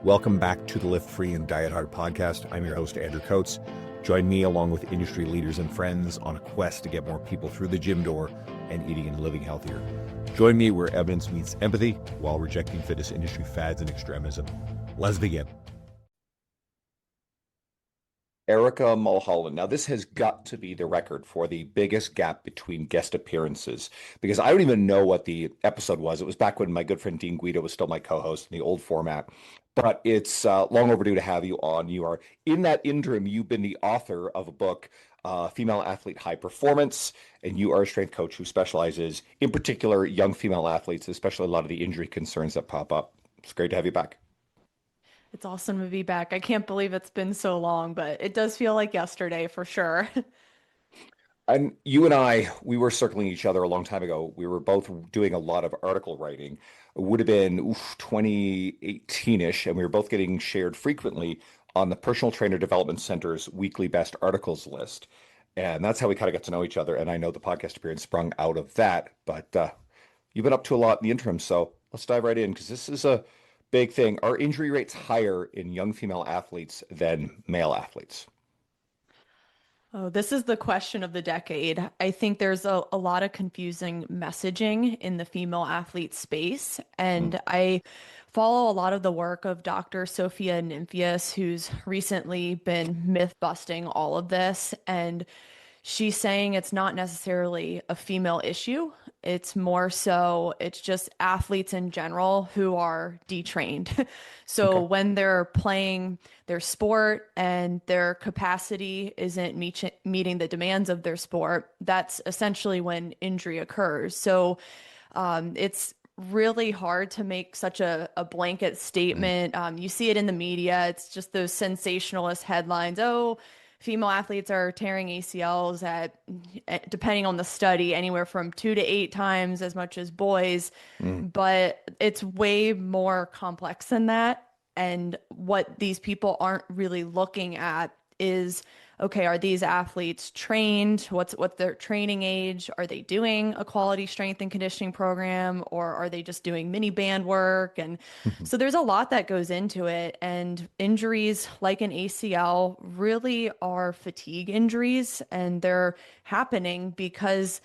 Welcome back to the Lift Free and Diet Hard podcast. I'm your host, Andrew Coates. Join me along with industry leaders and friends on a quest to get more people through the gym door and eating and living healthier. Join me where evidence meets empathy while rejecting fitness industry fads and extremism. Let's begin. Erica Mulholland. Now, this has got to be the record for the biggest gap between guest appearances because I don't even know what the episode was. It was back when my good friend Dean Guido was still my co-host in the old format, but it's long overdue to have you on. You are, in that interim, you've been the author of a book, Female Athlete High Performance, and you are a strength coach who specializes in particular young female athletes, especially a lot of the injury concerns that pop up. It's great to have you back. It's awesome to be back. I can't believe it's been so long, but it does feel like yesterday for sure. And you and I, we were circling each other a long time ago. We were both doing a lot of article writing. It would have been 2018-ish, and we were both getting shared frequently on the Personal Trainer Development Center's weekly best articles list. And that's how we kind of got to know each other. And I know the podcast appearance sprung out of that, but you've been up to a lot in the interim. So let's dive right in because this is a big thing. Are injury rates higher in young female athletes than male athletes? Oh, this is the question of the decade. I think there's a lot of confusing messaging in the female athlete space. Mm. And I follow a lot of the work of Dr. Sophia Nymphius, who's recently been myth busting all of this. And she's saying it's not necessarily a female issue. It's more so, it's just athletes in general who are detrained. So Okay. when they're playing their sport and their capacity isn't meeting the demands of their sport, that's essentially when injury occurs. So it's really hard to make such a blanket Mm. statement. You see it in the media. It's just those sensationalist headlines. Oh, female athletes are tearing ACLs depending on the study, anywhere from 2 to 8 times as much as boys. Mm. But it's way more complex than that. And what these people aren't really looking at is, okay, are these athletes trained? What's their training age? Are they doing a quality strength and conditioning program, or are they just doing mini band work? And so there's a lot that goes into it. And injuries like an ACL really are fatigue injuries, and they're happening because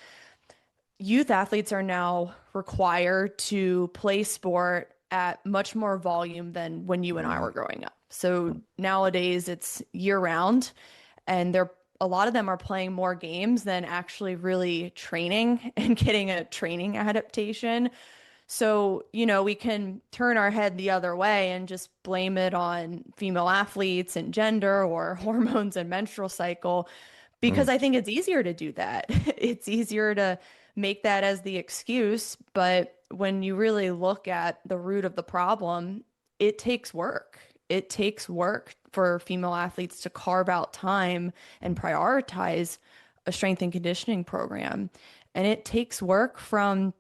youth athletes are now required to play sport at much more volume than when you and I Mm. were growing up. So nowadays it's year round, and a lot of them are playing more games than actually really training and getting a training adaptation. So, we can turn our head the other way and just blame it on female athletes and gender or hormones and menstrual cycle, because Mm. I think it's easier to do that. It's easier to make that as the excuse. But when you really look at the root of the problem, it takes work. It takes work for female athletes to carve out time and prioritize a strength and conditioning program. And it takes work from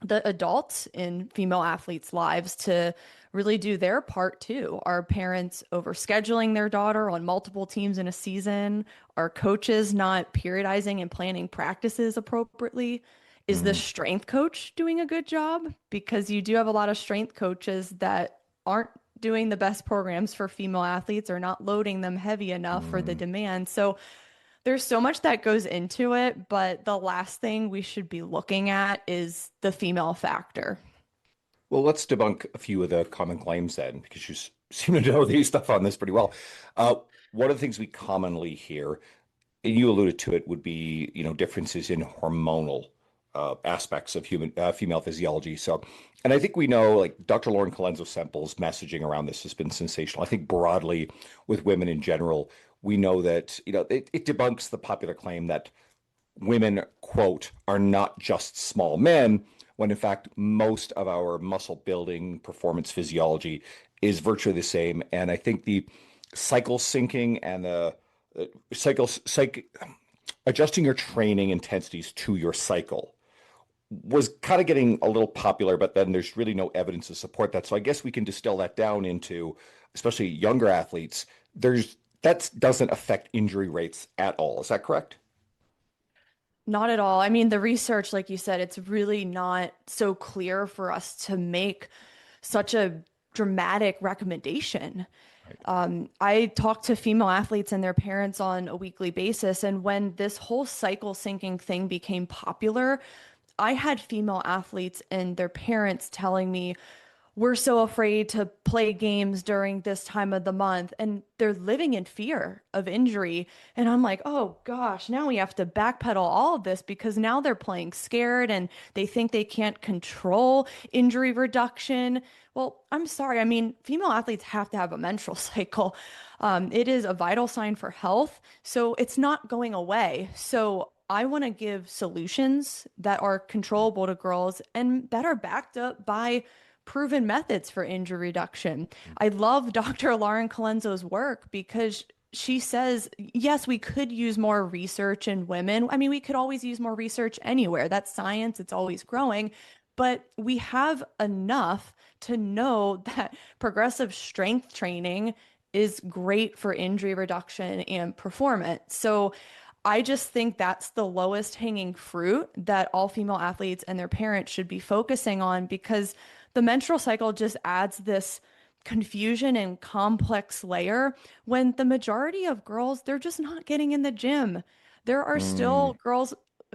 the adults in female athletes' lives to really do their part too. Are parents overscheduling their daughter on multiple teams in a season? Are coaches not periodizing and planning practices appropriately? Is the Mm. strength coach doing a good job? Because you do have a lot of strength coaches that aren't doing the best programs for female athletes or not loading them heavy enough for the Mm. demand. So there's so much that goes into it, but the last thing we should be looking at is the female factor. Well, let's debunk a few of the common claims then, because you seem to know these stuff on this pretty well. Uh, one of the things we commonly hear, and you alluded to it, would be, differences in hormonal aspects of human female physiology. So, and I think we know, like Dr. Lauren Colenso-Semple's messaging around this has been sensational. I think broadly with women in general, we know that, it debunks the popular claim that women, quote, are not just small men, when in fact, most of our muscle building performance physiology is virtually the same. And I think the cycle syncing and the adjusting your training intensities to your cycle was kind of getting a little popular, but then there's really no evidence to support that. So I guess we can distill that down into, especially younger athletes, that doesn't affect injury rates at all. Is that correct? Not at all. I mean, the research, like you said, it's really not so clear for us to make such a dramatic recommendation. Right. I talk to female athletes and their parents on a weekly basis, and when this whole cycle syncing thing became popular, I had female athletes and their parents telling me, we're so afraid to play games during this time of the month, and they're living in fear of injury. And I'm like, oh gosh, now we have to backpedal all of this because now they're playing scared and they think they can't control injury reduction. Well, I'm sorry. I mean, female athletes have to have a menstrual cycle. It is a vital sign for health, so it's not going away. So I want to give solutions that are controllable to girls and that are backed up by proven methods for injury reduction. I love Dr. Lauren Colenso's work because she says, yes, we could use more research in women. I mean, we could always use more research anywhere. That's science, it's always growing. But we have enough to know that progressive strength training is great for injury reduction and performance. So I just think that's the lowest hanging fruit that all female athletes and their parents should be focusing on because the menstrual cycle just adds this confusion and complex layer when the majority of girls, they're just not getting in the gym. There are Mm. still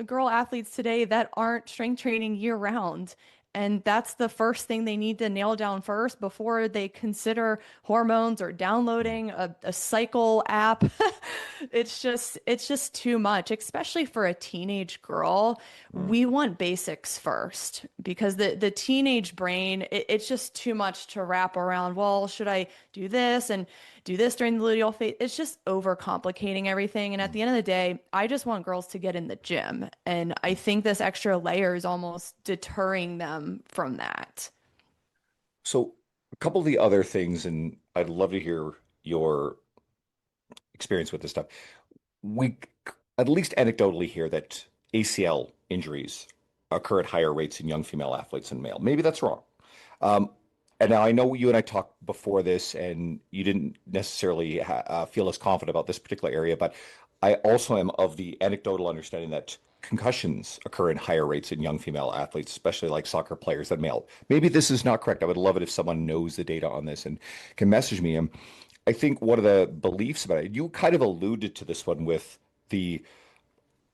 girl athletes today that aren't strength training year round. And that's the first thing they need to nail down first before they consider hormones or downloading a cycle app. It's just too much, especially for a teenage girl. Mm. We want basics first because the teenage brain, it's just too much to wrap around. Well, should I do this and do this during the luteal phase? It's just overcomplicating everything. And at the end of the day, I just want girls to get in the gym. And I think this extra layer is almost deterring them from that. So a couple of the other things, and I'd love to hear your experience with this stuff. We at least anecdotally hear that ACL injuries occur at higher rates in young female athletes than male. Maybe that's wrong. Um, and now I know you and I talked before this, and you didn't necessarily feel as confident about this particular area, but I also am of the anecdotal understanding that concussions occur in higher rates in young female athletes, especially like soccer players than male. Maybe this is not correct. I would love it if someone knows the data on this and can message me. And I think one of the beliefs about it, you kind of alluded to this one with the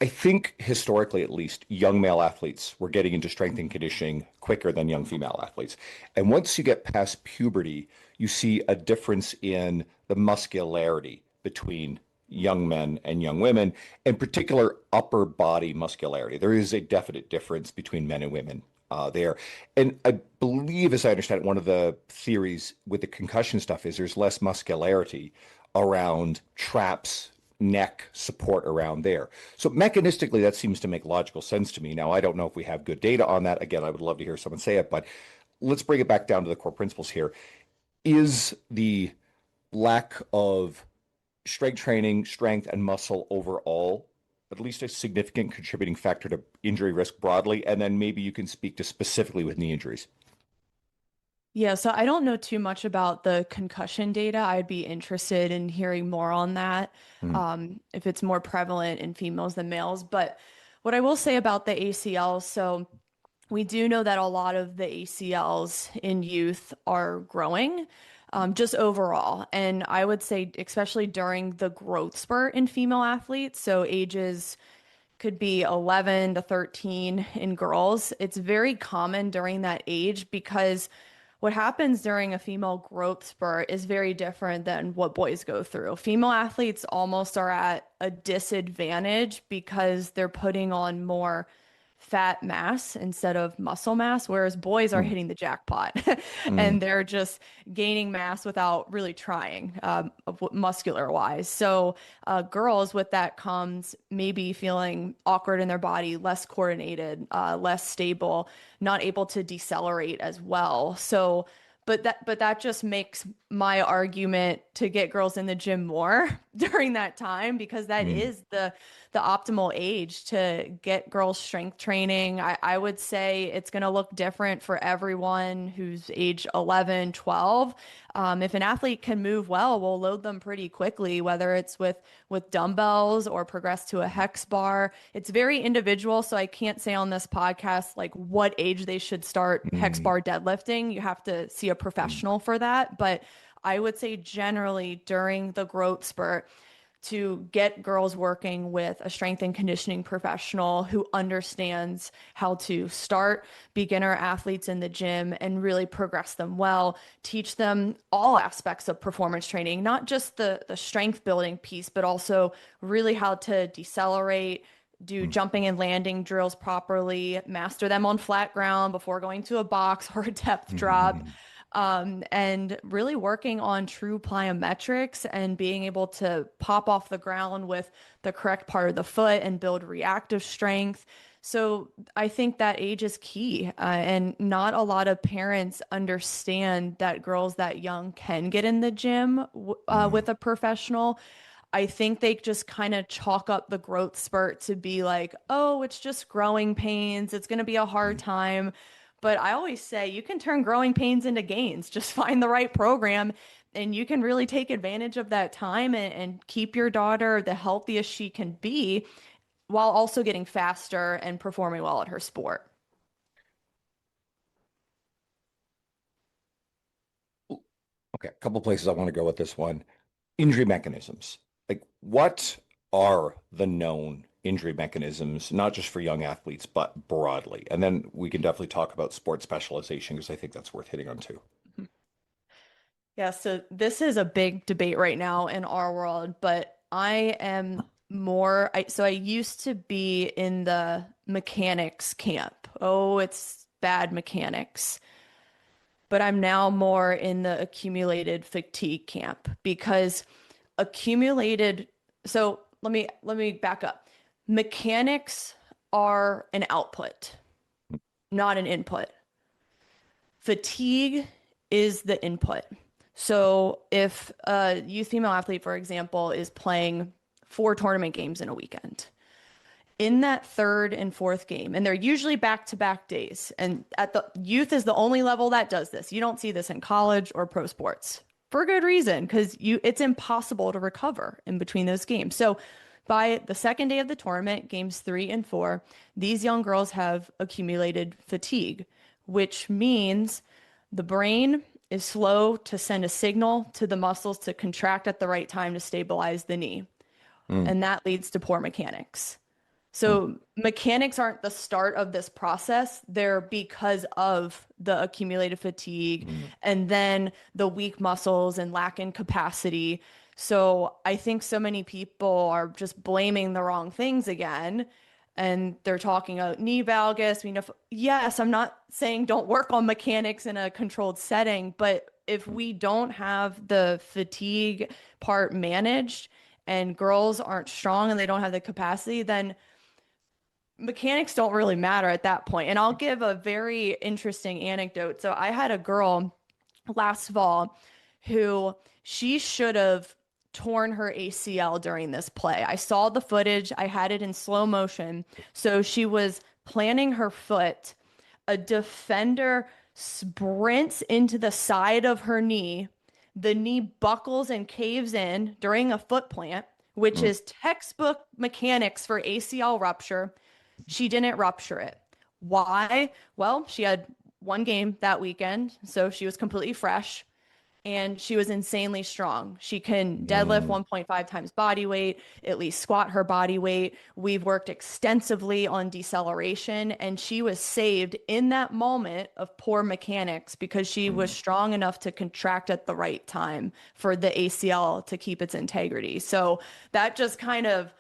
I think historically, at least, young male athletes were getting into strength and conditioning quicker than young female athletes. And once you get past puberty, you see a difference in the muscularity between young men and young women, in particular, upper body muscularity. There is a definite difference between men and women there. And I believe, as I understand it, one of the theories with the concussion stuff is there's less muscularity around traps neck support around there. So mechanistically, that seems to make logical sense to me. Now, I don't know if we have good data on that. Again, I would love to hear someone say it, but let's bring it back down to the core principles here. Is the lack of strength training, strength, and muscle overall at least a significant contributing factor to injury risk broadly? And then maybe you can speak to specifically with knee injuries. Yeah, so I don't know too much about the concussion data. I'd be interested in hearing more on that, Hmm. if it's more prevalent in females than males. But what I will say about the ACLs, so we do know that a lot of the ACLs in youth are growing, just overall. And I would say, especially during the growth spurt in female athletes, so ages could be 11 to 13 in girls. It's very common during that age because what happens during a female growth spurt is very different than what boys go through. Female athletes almost are at a disadvantage because they're putting on more fat mass instead of muscle mass, whereas boys are Hmm. hitting the jackpot Hmm. and they're just gaining mass without really trying, muscular wise. So, girls with that comes maybe feeling awkward in their body, less coordinated, less stable, not able to decelerate as well. So, but that just makes my argument to get girls in the gym more during that time because that Hmm. is the optimal age to get girls strength training. I would say it's going to look different for everyone who's age 11, 12. If an athlete can move well, we'll load them pretty quickly, whether it's with dumbbells or progress to a hex bar. It's very individual, so I can't say on this podcast like what age they should start hex Mm, bar deadlifting. You have to see a mm, professional for that, but I would say generally during the growth spurt, to get girls working with a strength and conditioning professional who understands how to start beginner athletes in the gym and really progress them well, teach them all aspects of performance training, not just the strength building piece, but also really how to decelerate, do mm, jumping and landing drills properly, master them on flat ground before going to a box or a depth drop, mm, and really working on true plyometrics and being able to pop off the ground with the correct part of the foot and build reactive strength. So I think that age is key, and not a lot of parents understand that girls that young can get in the gym mm, with a professional. I think they just kind of chalk up the growth spurt to be like, oh, it's just growing pains. It's going to be a hard mm. time. But I always say you can turn growing pains into gains. Just find the right program and you can really take advantage of that time and keep your daughter the healthiest she can be while also getting faster and performing well at her sport. Okay, a couple places I want to go with this one. Injury mechanisms. Like, what are the known injury mechanisms, not just for young athletes, but broadly? And then we can definitely talk about sport specialization because I think that's worth hitting on too. Yeah, so this is a big debate right now in our world, but I am so I used to be in the mechanics camp. Oh, it's bad mechanics. But I'm now more in the accumulated fatigue camp because accumulated, so let me back up. Mechanics are an output, not an input. Fatigue is the input. So if a youth female athlete, for example, is playing 4 tournament games in a weekend, in that third and fourth game, and they're usually back-to-back days, and at the youth is the only level that does this. You don't see this in college or pro sports for good reason, because it's impossible to recover in between those games. So by the second day of the tournament, games 3 and 4, these young girls have accumulated fatigue, which means the brain is slow to send a signal to the muscles to contract at the right time to stabilize the knee. Mm, And that leads to poor mechanics. mm, So mechanics aren't the start of this process. They're because of the accumulated fatigue mm, and then the weak muscles and lack in capacity. So I think so many people are just blaming the wrong things again. And they're talking about knee valgus. Yes, I'm not saying don't work on mechanics in a controlled setting, but if we don't have the fatigue part managed and girls aren't strong and they don't have the capacity, then mechanics don't really matter at that point. And I'll give a very interesting anecdote. So I had a girl last fall who she should have torn her ACL during this play. I saw the footage, I had it in slow motion. So she was planting her foot. A defender sprints into the side of her knee. The knee buckles and caves in during a foot plant, which mm, is textbook mechanics for ACL rupture. She didn't rupture it. Why? Well, she had one game that weekend, so she was completely fresh and she was insanely strong. She can deadlift mm, 1.5 times body weight, at least squat her body weight. We've worked extensively on deceleration, and she was saved in that moment of poor mechanics because she was mm. strong enough to contract at the right time for the ACL to keep its integrity. So that just kind of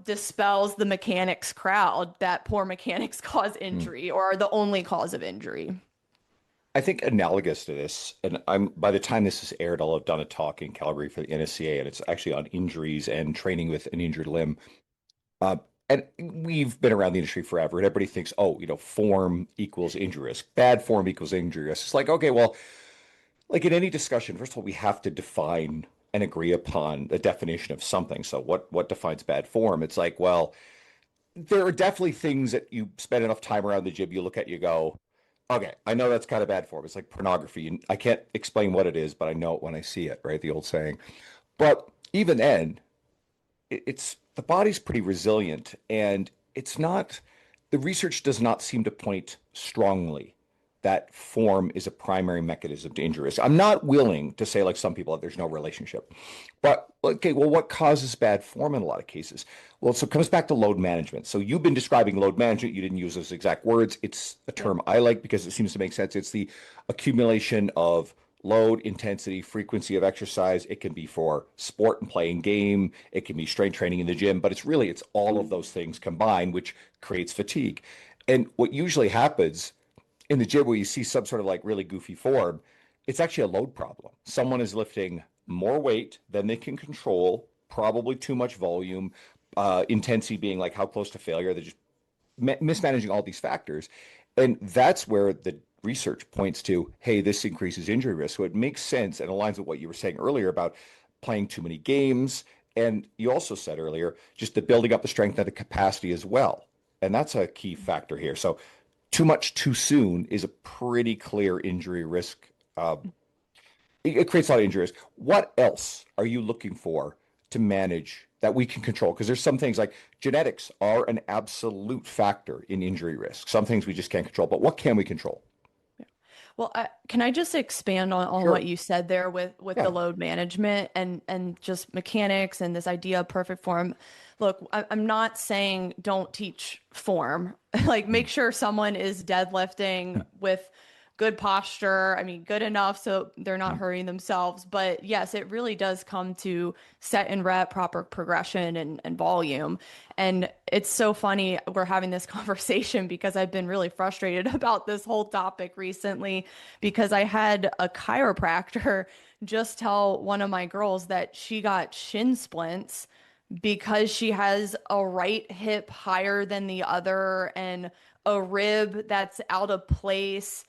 dispels the mechanics crowd that poor mechanics cause Mm. injury or are the only cause of injury. I think analogous to this, and I'm by the time this is aired, I'll have done a talk in Calgary for the NSCA, and it's actually on injuries and training with an injured limb. Uh, and we've been around the industry forever, and everybody thinks, oh, form equals injury risk, bad form equals injury risk. It's like, okay, well, like in any discussion, first of all, we have to define and agree upon a definition of something. So what defines bad form? It's like, well, there are definitely things that you spend enough time around the gym, you look at, you go, Okay, I know that's kind of bad form. It's like pornography. I can't explain what it is, but I know it when I see it, right? The old saying. But even then, it's the body's pretty resilient, and it's not, the research does not seem to point strongly that form is a primary mechanism to injury risk. I'm not willing to say, like some people, that there's no relationship. But okay, well, what causes bad form in a lot of cases? Well, so it comes back to load management. So you've been describing load management. You didn't use those exact words. It's a Yep. term I like because it seems to make sense. It's the accumulation of load, intensity, frequency of exercise. It can be for sport and playing game. It can be strength training in the gym, but it's all of those things combined, which creates fatigue. And what usually happens in the gym where you see some sort of like really goofy form, it's actually a load problem. Someone is lifting more weight than they can control, probably too much volume, intensity being like how close to failure. They're just mismanaging all these factors. And that's where the research points to, hey, this increases injury risk. So it makes sense and aligns with what you were saying earlier about playing too many games. And you also said earlier, just the building up the strength and the capacity as well. And that's a key factor here. So too much too soon is a pretty clear injury risk. It creates a lot of injuries. What else are you looking for to manage that we can control? Because there's some things like genetics are an absolute factor in injury risk. Some things we just can't control, but what can we control? Well, can I just expand on Sure. what you said there with the Yeah. load management and just mechanics and this idea of perfect form? Look, I'm not saying don't teach form. Like make sure someone is deadlifting with good posture. I mean, good enough so they're not hurting themselves. But yes, it really does come to set and rep, proper progression and volume. And it's so funny we're having this conversation because I've been really frustrated about this whole topic recently because I had a chiropractor just tell one of my girls that she got shin splints because she has a right hip higher than the other and a rib that's out of place.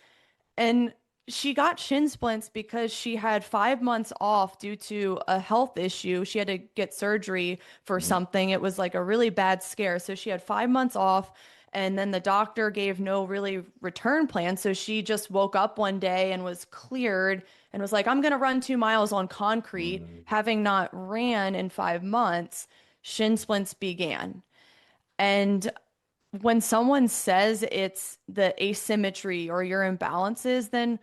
And she got shin splints because she had 5 months off due to a health issue. She had to get surgery for Mhm. something. It was like a really bad scare. So she had 5 months off, and then the doctor gave no really return plan. So she just woke up one day and was cleared and was like, I'm going to run 2 miles on concrete. Mhm. Having not ran in 5 months, shin splints began. And when someone says it's the asymmetry or your imbalances, then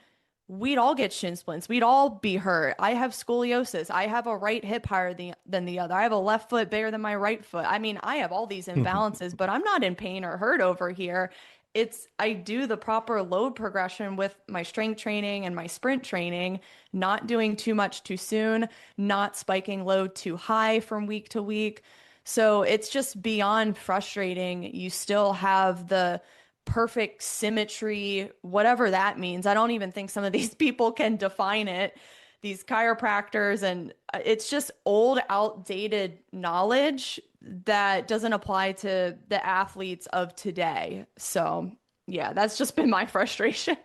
we'd all get shin splints. We'd all be hurt. I have scoliosis. I have a right hip higher than the other. I have a left foot bigger than my right foot. I mean, I have all these imbalances, but I'm not in pain or hurt over here. I do the proper load progression with my strength training and my sprint training, not doing too much too soon, not spiking load too high from week to week. So it's just beyond frustrating. You still have the perfect symmetry, whatever that means. I don't even think some of these people can define it, these chiropractors, and it's just old, outdated knowledge that doesn't apply to the athletes of today. So, yeah, that's just been my frustration.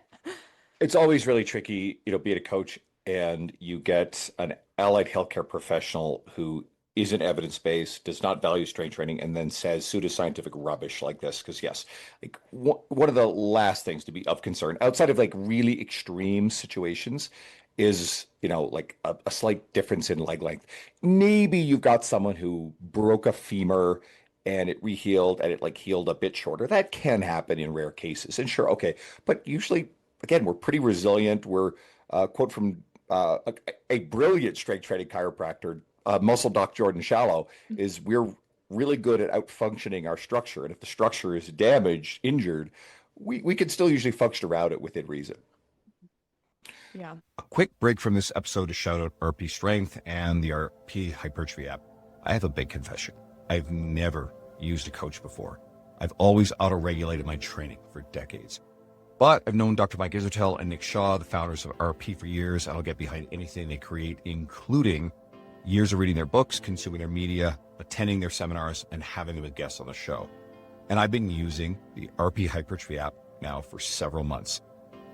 It's always really tricky, being a coach and you get an allied healthcare professional who isn't evidence-based, does not value strength training, and then says pseudoscientific rubbish like this. Because yes, like one of the last things to be of concern outside of like really extreme situations is, like a slight difference in leg length. Maybe you've got someone who broke a femur and it rehealed and it like healed a bit shorter. That can happen in rare cases. And sure, okay. But usually again, we're pretty resilient. We're quote from a brilliant strength training chiropractor, muscle doc Jordan Shallow, is we're really good at out functioning our structure. And if the structure is damaged, injured, we can still usually function around it within reason. Yeah. A quick break from this episode to shout out RP Strength and the RP Hypertrophy app. I have a big confession. I've never used a coach before. I've always auto-regulated my training for decades. But I've known Dr. Mike Isertel and Nick Shaw, the founders of RP, for years. I'll get behind anything they create, including years of reading their books, consuming their media, attending their seminars, and having them as guests on the show. And I've been using the RP Hypertrophy app now for several months.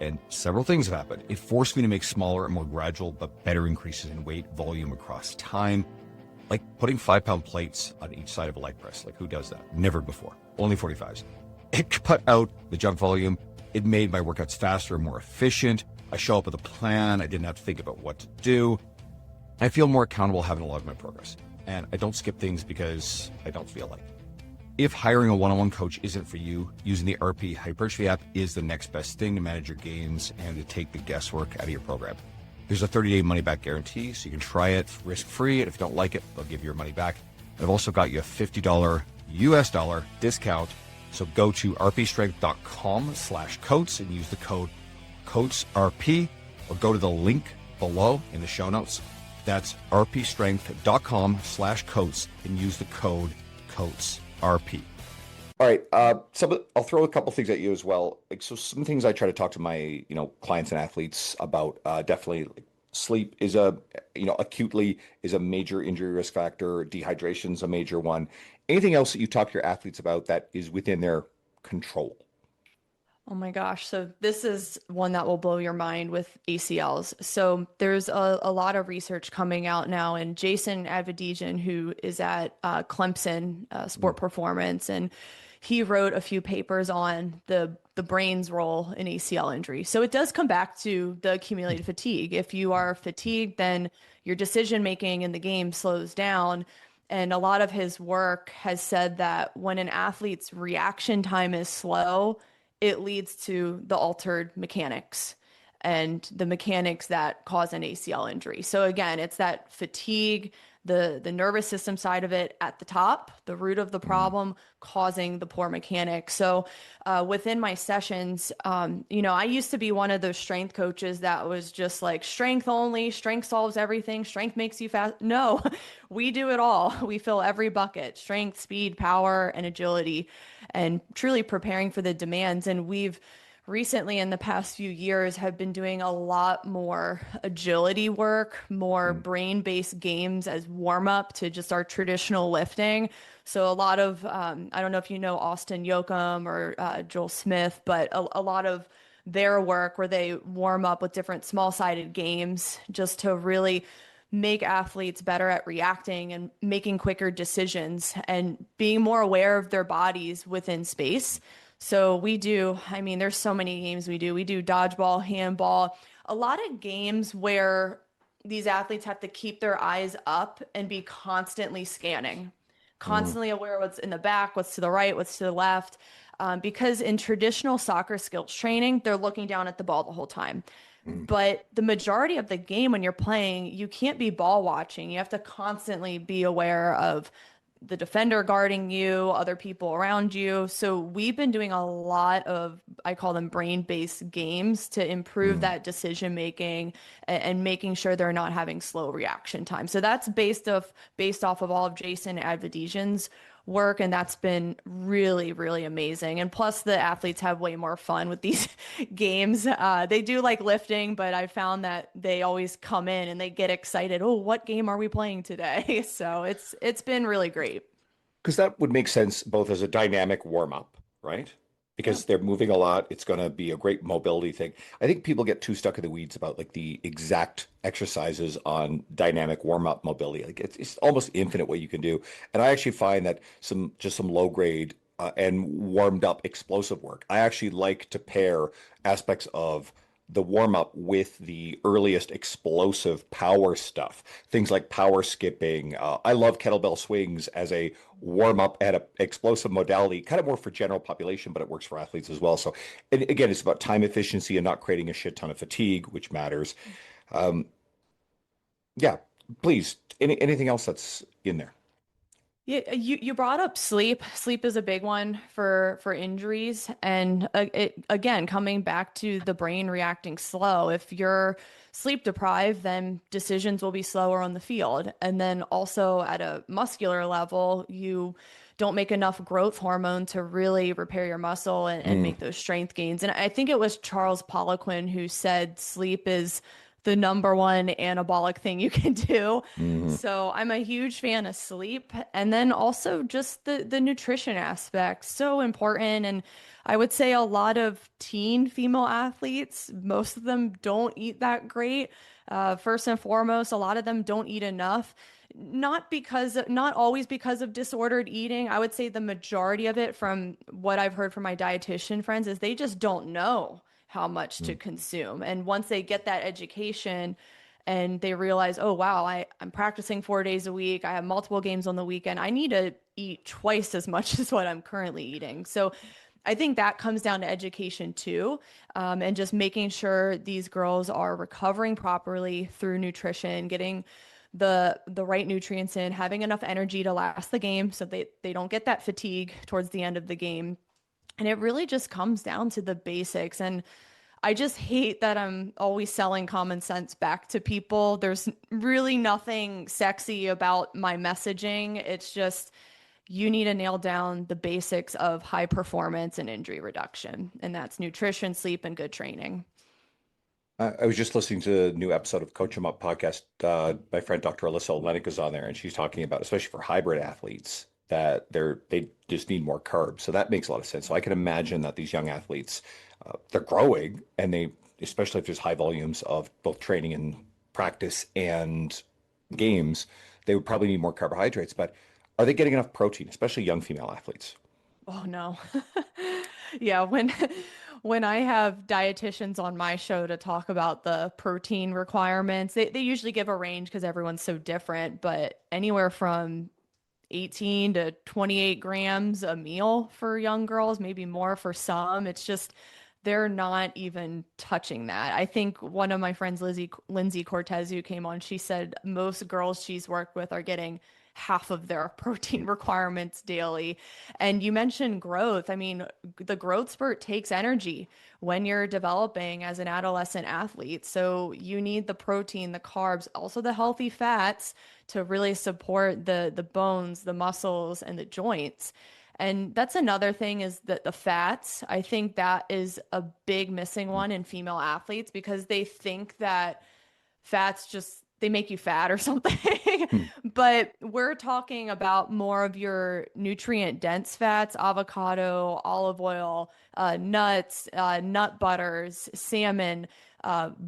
And several things have happened. It forced me to make smaller and more gradual but better increases in weight volume across time, like putting 5-pound plates on each side of a leg press. Like, who does that? Never before. Only 45s. It cut out the jump volume It made my workouts faster and more efficient. I show up with a plan. I didn't have to think about what to do. I feel more accountable having a log my progress. And I don't skip things because I don't feel like it. If hiring a one-on-one coach isn't for you, using the RP Hypertrophy app is the next best thing to manage your gains and to take the guesswork out of your program. There's a 30-day money-back guarantee, so you can try it risk-free, and if you don't like it, they'll give you your money back. I've also got you a $50 US dollar discount, so go to rpstrength.com/coats and use the code COATSRP, or go to the link below in the show notes. That's rpstrength.com/coats and use the code COATSRP. All right. I'll throw a couple things at you as well. So some things I try to talk to my, clients and athletes about, definitely sleep is acutely is a major injury risk factor. Dehydration is a major one. Anything else that you talk to your athletes about that is within their control? Oh my gosh. So this is one that will blow your mind with ACLs. So there's a lot of research coming out now, and Jason Advedijian, who is at Clemson Sport Performance, and he wrote a few papers on the brain's role in ACL injury. So it does come back to the accumulated fatigue. If you are fatigued, then your decision making in the game slows down. And a lot of his work has said that when an athlete's reaction time is slow, it leads to the altered mechanics and the mechanics that cause an ACL injury. So again, it's that fatigue, the nervous system side of it at the top, the root of the problem causing the poor mechanics. So within my sessions, I used to be one of those strength coaches that was just like strength only, strength solves everything, strength makes you fast. No, we do it all. We fill every bucket: strength, speed, power, and agility, and truly preparing for the demands. And we've recently, in the past few years, have been doing a lot more agility work, more brain-based games as warm-up to just our traditional lifting. So a lot of, I don't know if you know Austin Yoakum or Joel Smith, but a lot of their work where they warm up with different small-sided games just to really make athletes better at reacting and making quicker decisions and being more aware of their bodies within space. So there's so many games we do. We do dodgeball, handball, a lot of games where these athletes have to keep their eyes up and be constantly scanning, constantly aware of what's in the back, what's to the right, what's to the left. Because in traditional soccer skills training, they're looking down at the ball the whole time. But the majority of the game when you're playing, you can't be ball watching. You have to constantly be aware of the defender guarding you, other people around you. So we've been doing a lot of, I call them brain-based games to improve that decision making and making sure they're not having slow reaction time. So that's based off of all of Jason Advedijian's work, and that's been really, really amazing. And plus the athletes have way more fun with these games. They do like lifting, but I found that they always come in and they get excited. Oh, what game are we playing today? So it's been really great. Because that would make sense both as a dynamic warm-up, right? Because they're moving a lot. It's going to be a great mobility thing. I think people get too stuck in the weeds about like the exact exercises on dynamic warm-up mobility. Like it's almost infinite what you can do. And I actually find that some low grade and warmed up explosive work. I actually like to pair aspects of the warm up with the earliest explosive power stuff, things like power skipping. I love kettlebell swings as a warm up at a explosive modality, kind of more for general population, but it works for athletes as well. So, and again, it's about time efficiency and not creating a shit ton of fatigue, which matters. Yeah, please. Anything else that's in there? Yeah, you brought up sleep. Sleep is a big one for injuries, and again, coming back to the brain reacting slow. If you're sleep deprived, then decisions will be slower on the field, and then also at a muscular level, you don't make enough growth hormone to really repair your muscle and make those strength gains. And I think it was Charles Poliquin who said sleep is the number one anabolic thing you can do. So I'm a huge fan of sleep. And then also just the nutrition aspect, so important. And I would say a lot of teen female athletes, most of them don't eat that great. First and foremost, a lot of them don't eat enough. Not always because of disordered eating. I would say the majority of it, from what I've heard from my dietitian friends, is they just don't know how much to consume. And once they get that education and they realize, oh, wow, I'm practicing 4 days a week, I have multiple games on the weekend, I need to eat twice as much as what I'm currently eating. So I think that comes down to education too, and just making sure these girls are recovering properly through nutrition, getting the right nutrients in, having enough energy to last the game so they don't get that fatigue towards the end of the game. And it really just comes down to the basics. And I just hate that I'm always selling common sense back to people. There's really nothing sexy about my messaging. It's just you need to nail down the basics of high performance and injury reduction, and that's nutrition, sleep, and good training. I was just listening to a new episode of Coach 'em Up podcast. My friend Dr. Alyssa Olenek is on there, and she's talking about, especially for hybrid athletes, that they just need more carbs. So that makes a lot of sense. So I can imagine that these young athletes, they're growing, and they, especially if there's high volumes of both training and practice and games, they would probably need more carbohydrates. But are they getting enough protein, especially young female athletes? Oh no. Yeah, when I have dietitians on my show to talk about the protein requirements, they usually give a range because everyone's so different, but anywhere from 18 to 28 grams a meal for young girls, maybe more for some. It's just they're not even touching that. I think one of my friends, Lindsay Cortez, who came on, she said most girls she's worked with are getting half of their protein requirements daily. And you mentioned growth. I mean, the growth spurt takes energy when you're developing as an adolescent athlete. So you need the protein, the carbs, also the healthy fats to really support the bones, the muscles, and the joints. And that's another thing is that the fats, I think that is a big missing one in female athletes because they think that fats just they make you fat or something. Hmm. But we're talking about more of your nutrient dense fats, avocado, olive oil, nuts, nut butters, salmon,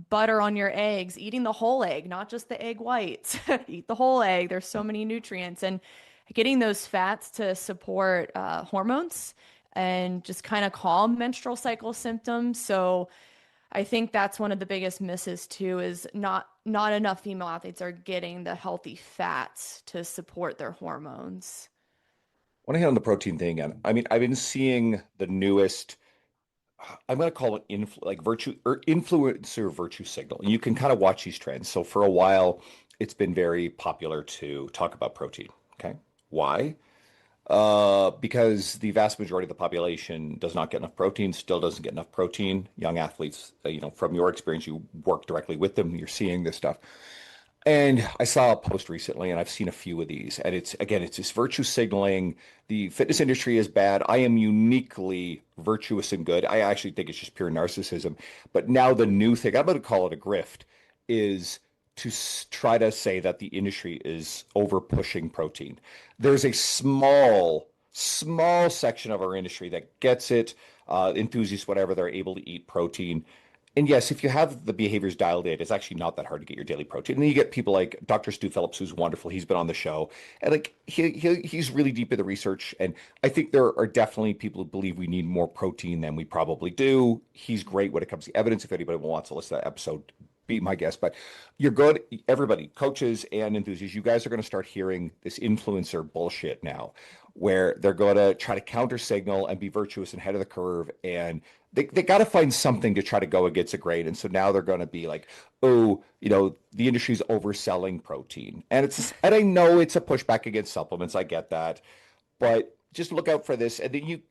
butter on your eggs, eating the whole egg, not just the egg whites. Eat the whole egg. There's so many nutrients. And getting those fats to support hormones and just kind of calm menstrual cycle symptoms. So I think that's one of the biggest misses too, is not enough female athletes are getting the healthy fats to support their hormones. I want to hit on the protein thing again. I mean, I've been seeing the newest, I'm going to call it like virtue or influencer virtue signal. And you can kind of watch these trends. So for a while, it's been very popular to talk about protein. Okay. Why? Because the vast majority of the population does not get enough protein, still doesn't get enough protein. Young athletes, from your experience, you work directly with them, you're seeing this stuff. And I saw a post recently, and I've seen a few of these. And it's this virtue signaling. The fitness industry is bad. I am uniquely virtuous and good. I actually think it's just pure narcissism. But now the new thing, I'm going to call it a grift, is to try to say that the industry is over pushing protein. There's a small section of our industry that gets it, enthusiasts, whatever, they're able to eat protein. And yes, if you have the behaviors dialed in, it's actually not that hard to get your daily protein. And then you get people like Dr. Stu Phillips, who's wonderful. He's been on the show, and like he's really deep in the research. And I think there are definitely people who believe we need more protein than we probably do. He's great when it comes to evidence. If anybody wants to listen to that episode, be my guest. But you're good, everybody, coaches and enthusiasts. You guys are going to start hearing this influencer bullshit now, where they're going to try to counter signal and be virtuous and ahead of the curve, and they got to find something to try to go against a grain. And so now they're going to be like, oh, the industry's overselling protein. And I know it's a pushback against supplements. I get that. But just look out for this. And then you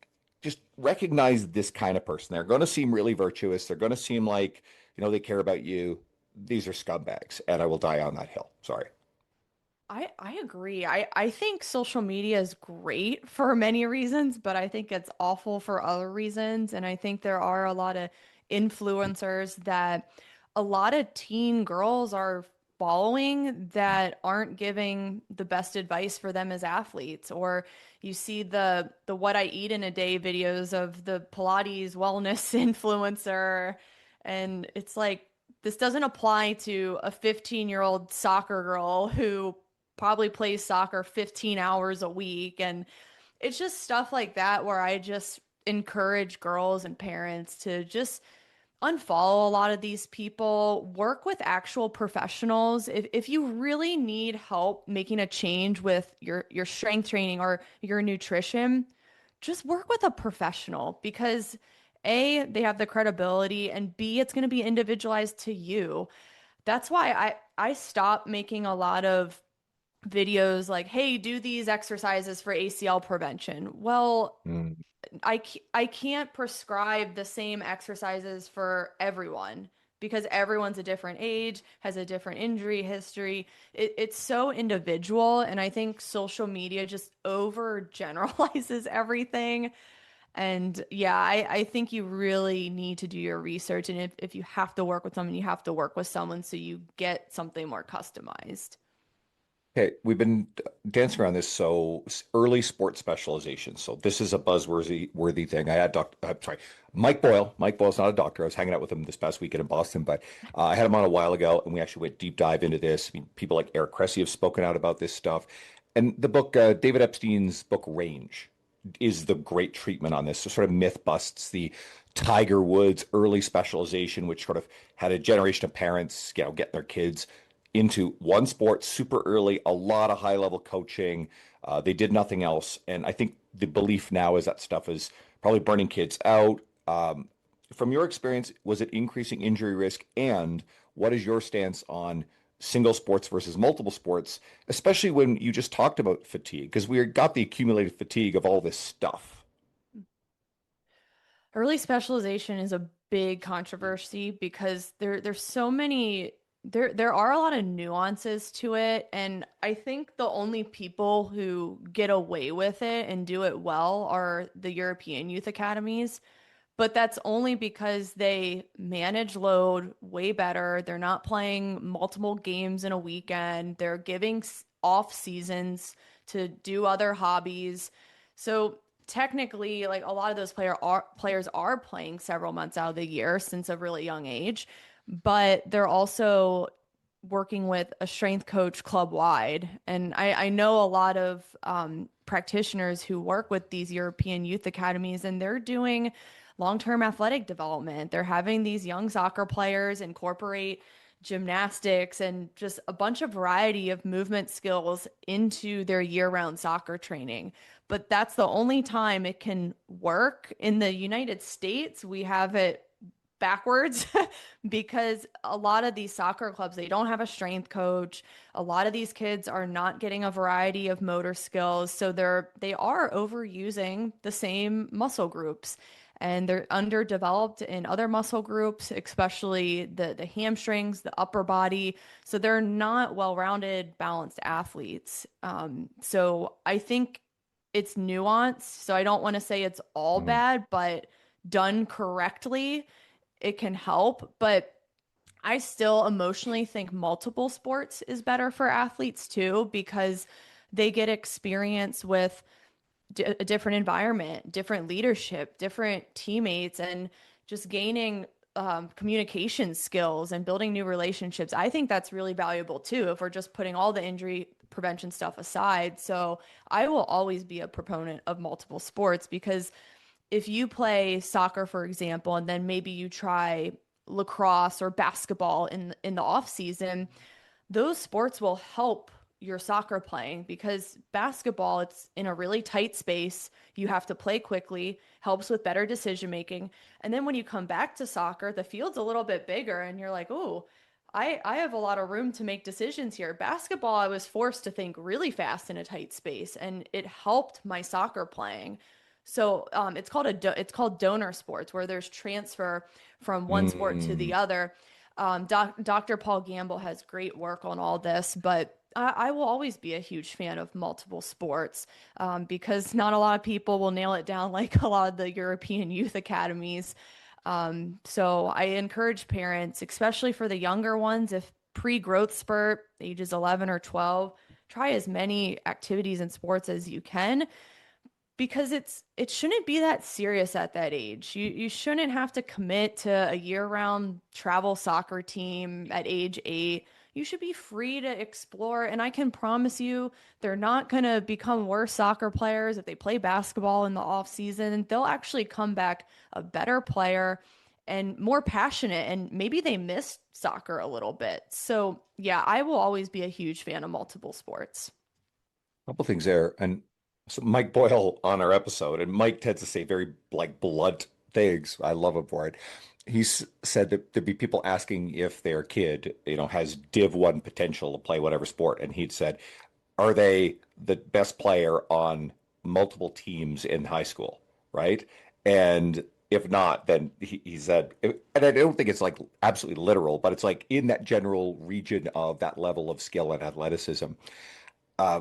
just recognize this kind of person. They're going to seem really virtuous. They're going to seem like, they care about you. These are scumbags. And I will die on that hill. Sorry. I agree. I think social media is great for many reasons, but I think it's awful for other reasons. And I think there are a lot of influencers that a lot of teen girls are following that aren't giving the best advice for them as athletes. Or you see the what I eat in a day videos of the Pilates wellness influencer, and it's like this doesn't apply to a 15-year-old soccer girl who probably plays soccer 15 hours a week. And it's just stuff like that where I just encourage girls and parents to just unfollow a lot of these people, work with actual professionals. If you really need help making a change with your strength training or your nutrition, just work with a professional because A, they have the credibility, and B, it's going to be individualized to you. That's why I stopped making a lot of videos like, hey, do these exercises for ACL prevention. Well, Mm. I can't prescribe the same exercises for everyone because everyone's a different age, has a different injury history. It's so individual, and I think social media just over generalizes everything. And yeah, I think you really need to do your research. And if you have to work with someone, you have to work with someone so you get something more customized. Okay, we've been dancing around this. So early sports specialization. So this is a buzzworthy thing. I had sorry, Mike Boyle. Mike Boyle's not a doctor. I was hanging out with him this past weekend in Boston, but I had him on a while ago, and we actually went deep dive into this. I mean, people like Eric Cressy have spoken out about this stuff, and the book, David Epstein's book, Range, is the great treatment on this. So sort of myth busts the Tiger Woods early specialization, which sort of had a generation of parents, get their kids into one sport super early, a lot of high level coaching. They did nothing else. And I think the belief now is that stuff is probably burning kids out. From your experience, was it increasing injury risk? And what is your stance on single sports versus multiple sports, especially when you just talked about fatigue? Because we got the accumulated fatigue of all this stuff. Early specialization is a big controversy because there's so many there are a lot of nuances to it, and I think the only people who get away with it and do it well are the European youth academies. But that's only because they manage load way better. They're not playing multiple games in a weekend. They're giving off seasons to do other hobbies. So technically, like a lot of those players are playing several months out of the year since a really young age, but they're also working with a strength coach club wide. And I know a lot of practitioners who work with these European youth academies, and they're doing long-term athletic development. They're having these young soccer players incorporate gymnastics and just a bunch of variety of movement skills into their year-round soccer training. But that's the only time it can work. In the United States, we have it backwards because a lot of these soccer clubs, they don't have a strength coach. A lot of these kids are not getting a variety of motor skills, so they are overusing the same muscle groups, and they're underdeveloped in other muscle groups, especially the hamstrings, the upper body. So they're not well-rounded, balanced athletes. So I think it's nuanced. So I don't want to say it's all Mm. bad, but done correctly, it can help. But I still emotionally think multiple sports is better for athletes too, because they get experience with a different environment, different leadership, different teammates, and just gaining communication skills and building new relationships. I think that's really valuable too, if we're just putting all the injury prevention stuff aside. So I will always be a proponent of multiple sports, because if you play soccer, for example, and then maybe you try lacrosse or basketball in the off season, those sports will help your soccer playing, because basketball, it's in a really tight space. You have to play quickly, helps with better decision making. And then when you come back to soccer, the field's a little bit bigger and you're like, oh, I have a lot of room to make decisions here. Basketball, I was forced to think really fast in a tight space, and it helped my soccer playing. So it's called donor sports, where there's transfer from one sport to the Mm. other. Dr. Paul Gamble has great work on all this, but I will always be a huge fan of multiple sports, because not a lot of people will nail it down like a lot of the European youth academies. So I encourage parents, especially for the younger ones, if pre-growth spurt, ages 11 or 12, try as many activities and sports as you can. because it shouldn't be that serious at that age. You shouldn't have to commit to a year-round travel soccer team at age 8. You should be free to explore, and I can promise you they're not going to become worse soccer players if they play basketball in the off season. They'll actually come back a better player and more passionate, and maybe they miss soccer a little bit. So, yeah, I will always be a huge fan of multiple sports. Couple things there. And so Mike Boyle on our episode, and Mike tends to say very like blunt things. I love him for it. He's said that there'd be people asking if their kid, has Div 1 potential to play whatever sport. And he'd said, are they the best player on multiple teams in high school? Right. And if not, then he said, and I don't think it's like absolutely literal, but it's like in that general region of that level of skill and athleticism. Uh,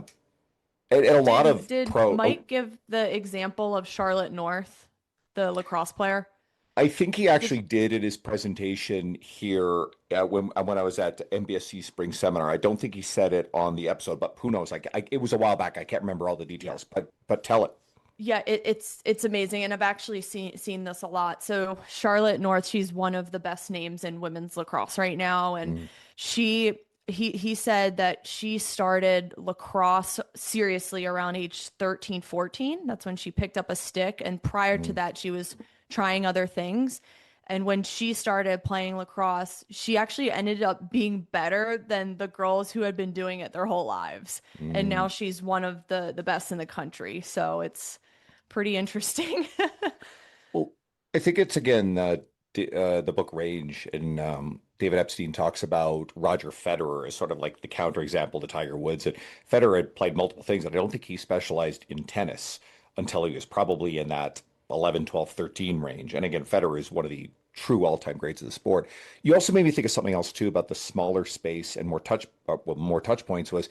and a lot Did of did pro, oh, Mike give the example of Charlotte North, the lacrosse player? I think he Did actually did in his presentation here when I was at MBSC Spring Seminar. I don't think he said it on the episode, but who knows? It was a while back. I can't remember all the yeah. details, but tell it. Yeah, it's amazing, and I've actually seen this a lot. So Charlotte North, she's one of the best names in women's lacrosse right now, and Mm, she he said that she started lacrosse seriously around age 13, 14. That's when she picked up a stick, and prior to mm. that, she was trying other things. And when she started playing lacrosse, she actually ended up being better than the girls who had been doing it their whole lives. And now Mm. she's one of the best in the country. So it's pretty interesting. Well, I think it's again the book Range, and David Epstein talks about Roger Federer as sort of like the counterexample to Tiger Woods. And Federer had played multiple things, and I don't think he specialized in tennis until he was probably in that 11, 12, 13 range. And again, Federer is one of the true all-time greats of the sport. You also made me think of something else too about the smaller space and more touch points was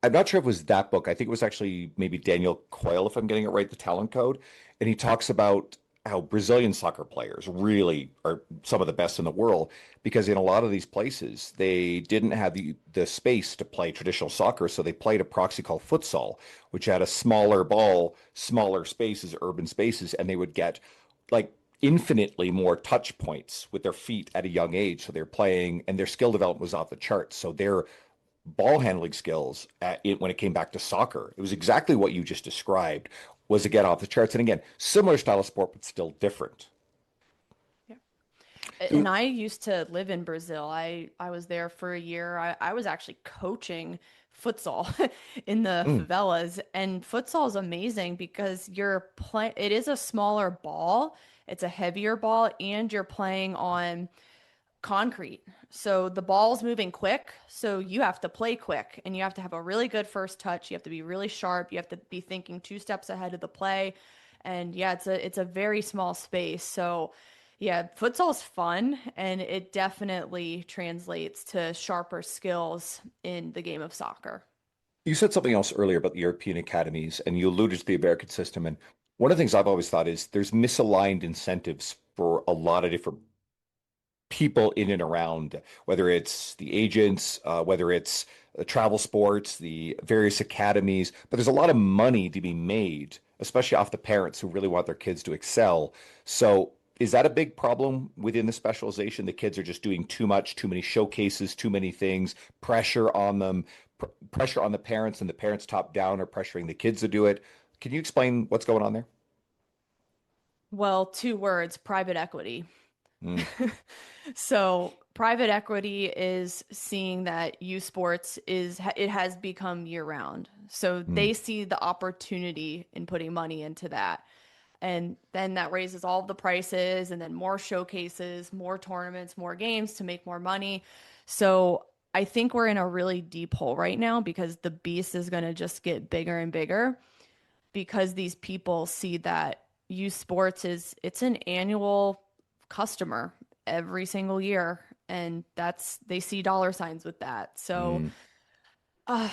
I'm not sure if it was that book. I think it was actually maybe Daniel Coyle, if I'm getting it right, The Talent Code. And he talks about how Brazilian soccer players really are some of the best in the world because in a lot of these places, they didn't have the space to play traditional soccer. So they played a proxy called futsal, which had a smaller ball, smaller spaces, urban spaces, and they would get like infinitely more touch points with their feet at a young age. So they're playing, and their skill development was off the charts. So their ball handling skills when it came back to soccer. It was exactly what you just described, was again off the charts. And again, similar style of sport, but still different. Yeah. And I used to live in Brazil. I was there for a year. I was actually coaching futsal in the Mm, favelas, and futsal is amazing because it is a smaller ball, it's a heavier ball, and you're playing on concrete. So the ball's moving quick, so you have to play quick and you have to have a really good first touch. You have to be really sharp. You have to be thinking 2 steps ahead of the play. And yeah, it's a very small space. So yeah, futsal's fun and it definitely translates to sharper skills in the game of soccer. you said something else earlier about the European academies, and you alluded to the American system. And one of the things I've always thought is there's misaligned incentives for a lot of different people in and around, whether it's the agents, whether it's the travel sports, the various academies. But there's a lot of money to be made, especially off the parents who really want their kids to excel. So is that a big problem within the specialization? The kids are just doing too much, too many showcases, too many things, pressure on them, pressure on the parents, and the parents top down are pressuring the kids to do it. Can you explain what's going on there? Well, 2 words, private equity. Mm, So private equity is seeing that youth sports it has become year round. So mm, they see the opportunity in putting money into that. And then that raises all of the prices and then more showcases, more tournaments, more games to make more money. So I think we're in a really deep hole right now because the beast is going to just get bigger and bigger because these people see that youth sports it's an annual customer every single year, and that's they see dollar signs with that. So mm. uh,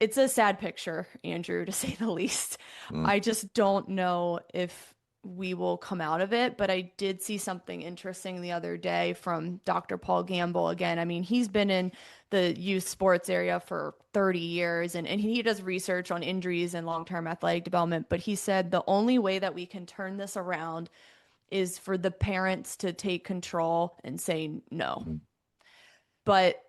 it's a sad picture, Andrew, to say the least. Mm. I just don't know if we will come out of it. But I did see something interesting the other day from Dr. Paul Gamble again. I mean, he's been in the youth sports area for 30 years and he does research on injuries and long-term athletic development. But he said the only way that we can turn this around is for the parents to take control and say no. Mhm. But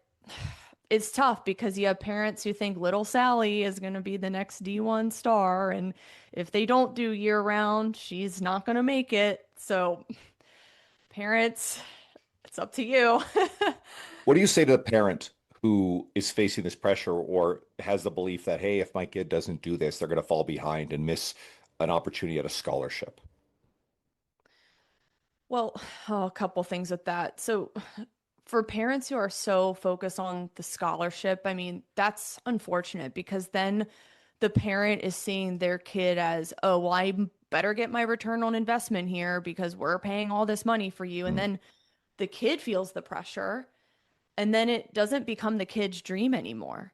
it's tough because you have parents who think little Sally is going to be the next D1 star. And if they don't do year round, she's not going to make it. So, parents, it's up to you. What do you say to the parent who is facing this pressure or has the belief that, hey, if my kid doesn't do this, they're going to fall behind and miss an opportunity at a scholarship? Well, oh, a couple things with that. So, for parents who are so focused on the scholarship, I mean, that's unfortunate because then the parent is seeing their kid as, oh, well, I better get my return on investment here because we're paying all this money for you. And Mm. then the kid feels the pressure, and then it doesn't become the kid's dream anymore.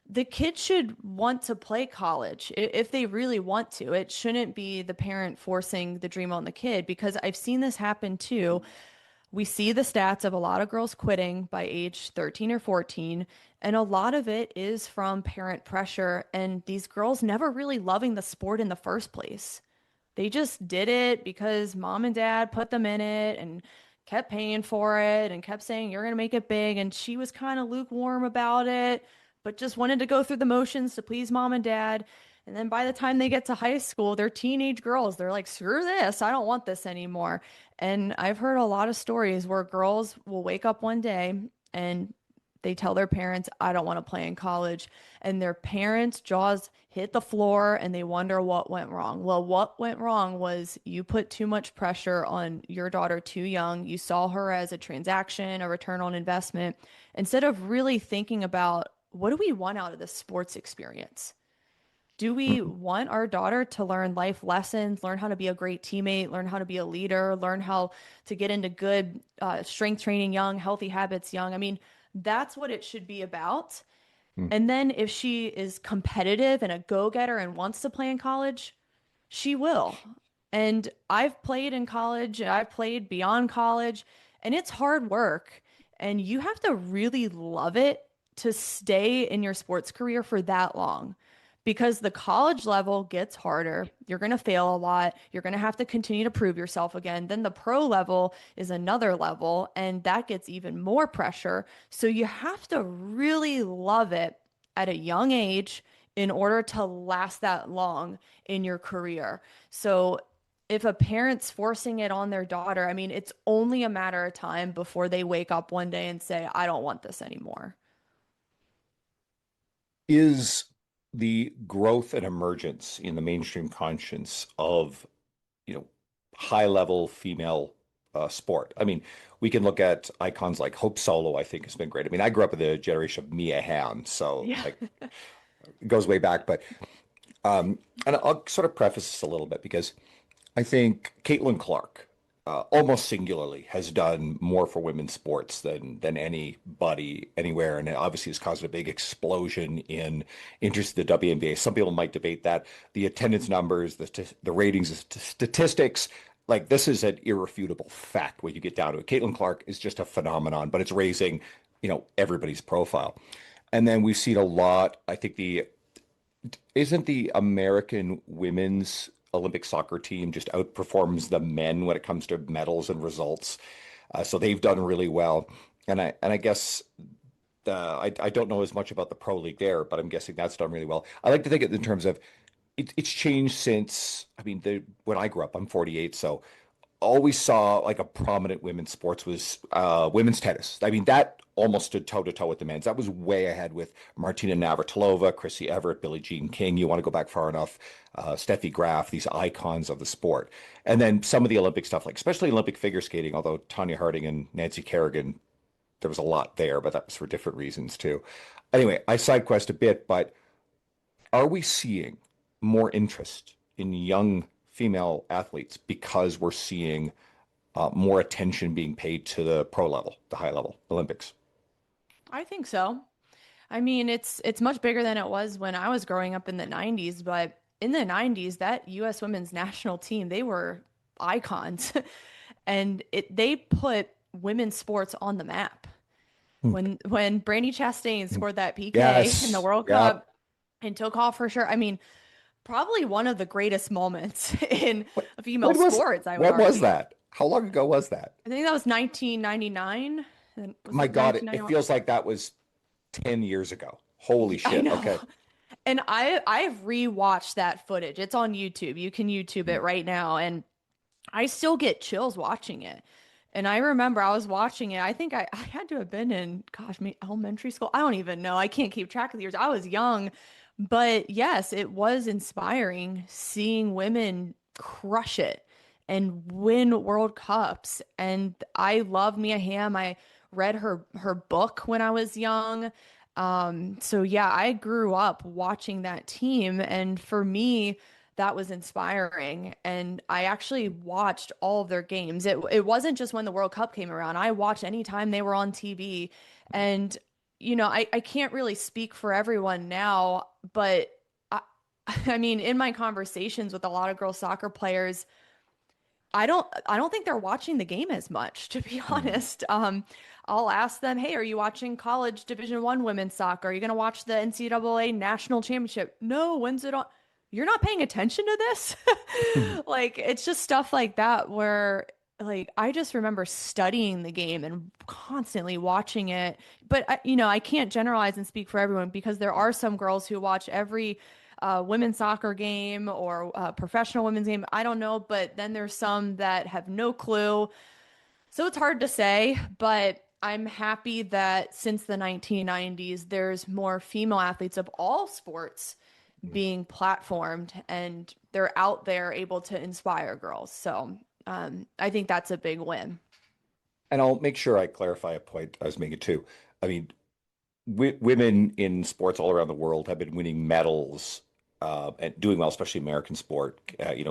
The kid should want to play college if they really want to. It shouldn't be the parent forcing the dream on the kid because I've seen this happen too. We see the stats of a lot of girls quitting by age 13 or 14, and a lot of it is from parent pressure and these girls never really loving the sport in the first place. They just did it because mom and dad put them in it and kept paying for it and kept saying, you're going to make it big. And she was kind of lukewarm about it, but just wanted to go through the motions to please mom and dad. And then by the time they get to high school, they're teenage girls. They're like, screw this. I don't want this anymore. And I've heard a lot of stories where girls will wake up one day and they tell their parents, I don't want to play in college. And their parents' jaws hit the floor and they wonder what went wrong. Well, what went wrong was you put too much pressure on your daughter too young. You saw her as a transaction, a return on investment, instead of really thinking about what do we want out of this sports experience? Do we Mm. want our daughter to learn life lessons, learn how to be a great teammate, learn how to be a leader, learn how to get into good strength training young, healthy habits young? I mean, that's what it should be about. Mm. And then if she is competitive and a go-getter and wants to play in college, she will. And I've played in college, I've played beyond college, and it's hard work. And you have to really love it to stay in your sports career for that long because the college level gets harder. You're going to fail a lot. You're going to have to continue to prove yourself again. Then the pro level is another level, and that gets even more pressure. So you have to really love it at a young age in order to last that long in your career. So if a parent's forcing it on their daughter, I mean, it's only a matter of time before they wake up one day and say, I don't want this anymore. Is the growth and emergence in the mainstream conscience of, you know, high level female sport? I mean, we can look at icons like Hope Solo, I think has been great. I mean, I grew up in the generation of Mia Hamm, so Yeah. like it goes way back, but and I'll sort of preface this a little bit because I think Caitlin Clark, almost singularly, has done more for women's sports than anybody anywhere, and it obviously has caused a big explosion in interest in the WNBA. Some people might debate that the attendance numbers, the ratings, the statistics. Like this is an irrefutable fact when you get down to it. Caitlin Clark is just a phenomenon, but it's raising, everybody's profile. And then we've seen a lot. I think the isn't the American women's Olympic soccer team just outperforms the men when it comes to medals and results. So they've done really well. And I guess I don't know as much about the pro league there, but I'm guessing that's done really well. I like to think it in terms of it's changed since, I mean, when I grew up, I'm 48, so always saw like a prominent women's sports was women's tennis. I mean, that almost stood toe to toe with the men's. That was way ahead with Martina Navratilova, Chrissy Everett, Billie Jean King. You want to go back far enough, Steffi Graf, these icons of the sport. And then some of the Olympic stuff, like especially Olympic figure skating, although Tanya Harding and Nancy Kerrigan, there was a lot there, but that was for different reasons too. Anyway, I side quest a bit, but are we seeing more interest in young female athletes because we're seeing more attention being paid to the pro level, the high level Olympics? I think so. I mean, it's much bigger than it was when I was growing up in the 90s, but in the 90s, that US women's national team, they were icons. And they put women's sports on the map. Hmm. When Brandi Chastain scored that PK in the Yes. World Yep. Cup and took off her shirt, I mean, probably one of the greatest moments in What, female when was sports, I would when was argue. that? How long ago was that? I think that was 1999. Was My it God, it 1991? feels like that was 10 years ago. Holy I shit. know. Okay. And I've rewatched that footage. It's on YouTube. You can YouTube Hmm. it right now, and I still get chills watching it. And I remember I was watching it. I think I had to have been in, gosh, elementary school. I don't even know. I can't keep track of the years. I was young. But yes, it was inspiring seeing women crush it and win World Cups. And I love Mia Hamm. I read her book when I was young. So yeah, I grew up watching that team. And for me, that was inspiring. And I actually watched all of their games. It wasn't just when the World Cup came around. I watched anytime they were on TV. And, I can't really speak for everyone now, but I, I mean, in my conversations with a lot of girls soccer players, I don't think they're watching the game as much, to be Hmm. honest. I'll ask them, "Hey, are you watching college Division 1 women's soccer? Are you going to watch the NCAA national championship?" "No, when's it on?" "You're not paying attention to this?" Like it's just stuff like that where like I just remember studying the game and constantly watching it. But I can't generalize and speak for everyone because there are some girls who watch every women's soccer game or professional women's game. I don't know, but then there's some that have no clue. So it's hard to say, but I'm happy that since the 1990s, there's more female athletes of all sports being platformed and they're out there able to inspire girls. So I think that's a big win. And I'll make sure I clarify a point I was making too. I mean, women in sports all around the world have been winning medals and doing well, especially American sport.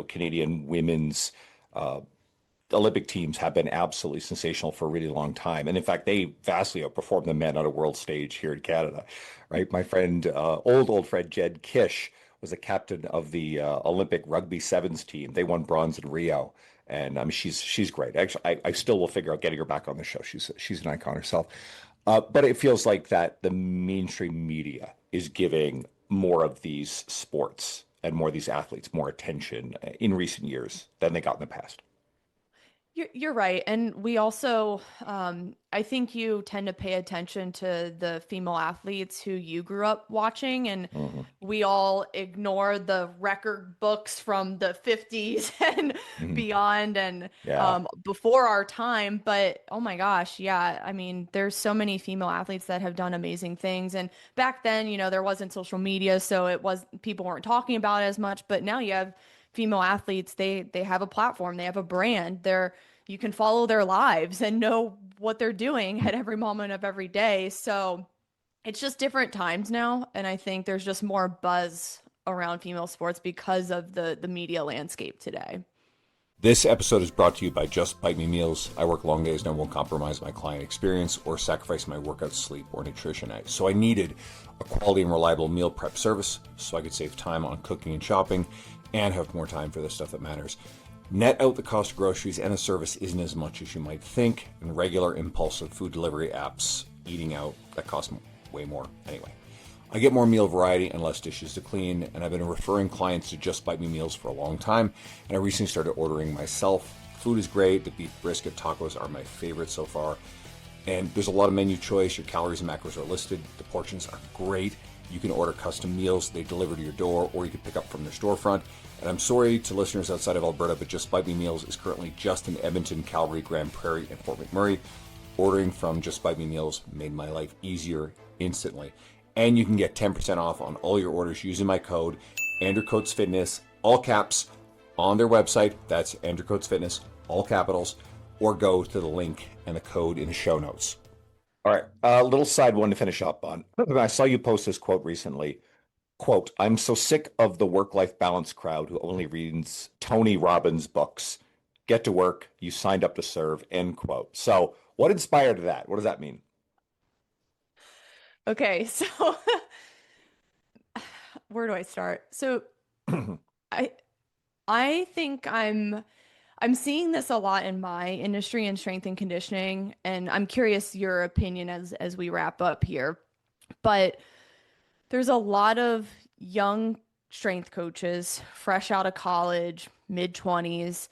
Canadian women's uh, Olympic teams have been absolutely sensational for a really long time. And in fact, they vastly outperform the men on a world stage here in Canada, right? My friend, old friend Jed Kish was the captain of the Olympic rugby sevens team. They won bronze in Rio. And I mean, she's great. Actually, I still will figure out getting her back on the show. She's an icon herself. But it feels like that the mainstream media is giving more of these sports and more of these athletes more attention in recent years than they got in the past. You're right. And we also, I think you tend to pay attention to the female athletes who you grew up watching, and Mhm. we all ignore the record books from the 50s and Mhm. beyond and Yeah. before our time. But oh my gosh, yeah. I mean, there's so many female athletes that have done amazing things. And back then, there wasn't social media, so people weren't talking about it as much. But now you have female athletes, they have a platform, they have a brand, you can follow their lives and know what they're doing at every moment of every day. So it's just different times now, and I think there's just more buzz around female sports because of the media landscape today. This episode is brought to you by Just Bite Me Meals. I work long days and I won't compromise my client experience or sacrifice my workout, sleep, or nutrition. So I needed a quality and reliable meal prep service so I could save time on cooking and shopping and have more time for the stuff that matters. Net out the cost of groceries and the service isn't as much as you might think, and regular impulsive food delivery apps eating out that cost way more anyway. I get more meal variety and less dishes to clean, and I've been referring clients to Just Bite Me Meals for a long time, and I recently started ordering myself. Food is great. The beef brisket tacos are my favorite so far, and there's a lot of menu choice. Your calories and macros are listed. The portions are great. You can order custom meals. They deliver to your door, or you can pick up from their storefront. And I'm sorry to listeners outside of Alberta, but Just Bite Me Meals is currently just in Edmonton, Calgary, Grand Prairie, and Fort McMurray. Ordering from Just Bite Me Meals made my life easier instantly. And you can get 10% off on all your orders using my code, Andrew Coates Fitness, all caps, on their website. That's Andrew Coates Fitness, all capitals, or go to the link and the code in the show notes. All right. A little side one to finish up on. I saw you post this quote recently. Quote, I'm so sick of the work-life balance crowd who only reads Tony Robbins books. Get to work. You signed up to serve. End quote. So what inspired that? What does that mean? Okay, so where do I start? So I I think I'm seeing this a lot in my industry in strength and conditioning, and I'm curious your opinion as we wrap up here. But there's a lot of young strength coaches, fresh out of college, mid 20s,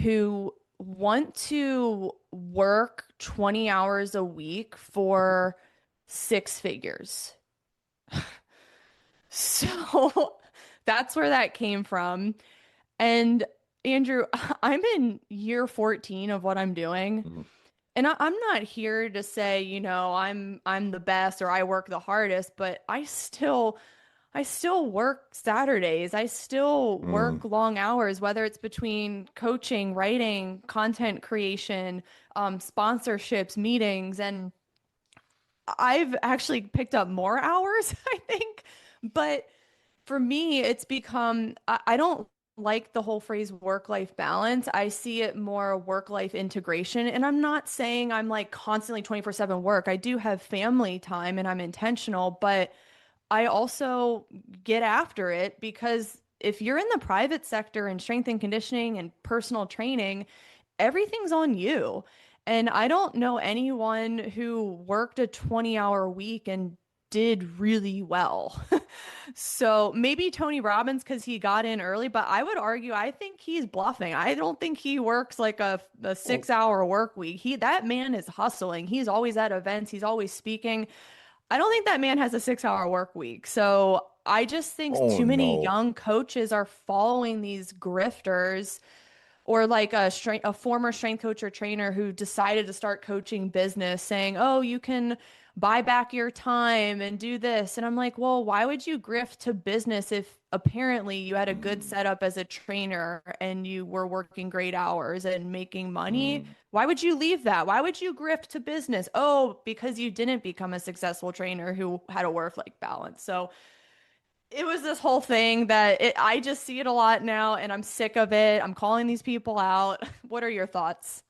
who want to work 20 hours a week for six figures. So that's where that came from. And Andrew, I'm in year 14 of what I'm doing. Mhm. And I'm not here to say, I'm the best or I work the hardest, but I still work Saturdays. I still Mm. work long hours, whether it's between coaching, writing, content creation, sponsorships, meetings, and I've actually picked up more hours, I think. But for me, it's become, I don't like the whole phrase work-life balance. I see it more work-life integration. And I'm not saying I'm like constantly 24/7 work. I do have family time and I'm intentional, but I also get after it because if you're in the private sector in strength and conditioning and personal training, everything's on you. And I don't know anyone who worked a 20-hour week and did really well. So maybe Tony Robbins because he got in early, but I would argue I think he's bluffing. I don't think he works like a Oh, 6 hour work week. That man is hustling. He's always at events, he's always speaking. I don't think that man has a 6 hour work week. So I just think oh too many no. young coaches are following these grifters or like a former strength coach or trainer who decided to start coaching business saying, "Oh, you can buy back your time and do this." And I'm like, "Well, why would you grift to business if apparently you had a good Mm, setup as a trainer and you were working great hours and making money? mm. Why would you leave that? Why would you grift to business? Oh, because you didn't become a successful trainer who had a work-life balance." So it was this whole thing that I just see it a lot now and I'm sick of it. I'm calling these people out. What are your thoughts?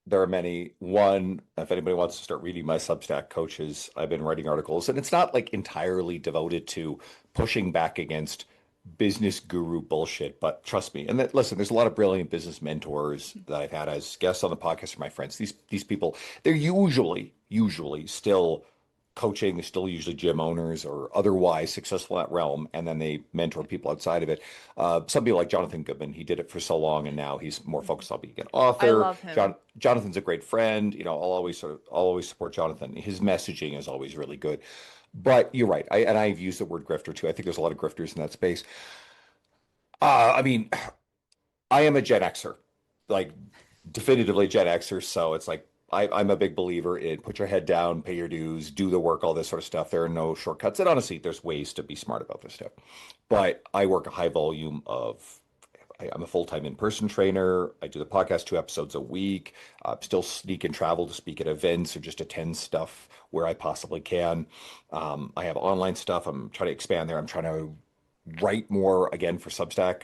There are many. One, if anybody wants to start reading my Substack coaches, I've been writing articles, and it's not like entirely devoted to pushing back against business guru bullshit, but trust me. And that, listen, there's a lot of brilliant business mentors that I've had as guests on the podcast, or my friends. These people, they're usually still coaching, they're still usually gym owners or otherwise successful in that realm, and then they mentor people outside of it. Some people like Jonathan Goodman, he did it for so long, and now he's more focused on being an I author. love him. Jonathan's a great friend. I'll always support Jonathan. His messaging is always really good. But you're right. I've used the word grifter too. I think there's a lot of grifters in that space. I mean, I am a Gen Xer, like definitively Gen Xer. So it's like I'm a big believer in put your head down, pay your dues, do the work, all this sort of stuff. There are no shortcuts. And honestly, there's ways to be smart about this stuff. But I work a high volume of I'm a full-time in-person trainer. I do the podcast 2 episodes a week. Still sneak and travel to speak at events or just attend stuff where I possibly can. I have online stuff. I'm trying to expand there. I'm trying to write more again for Substack.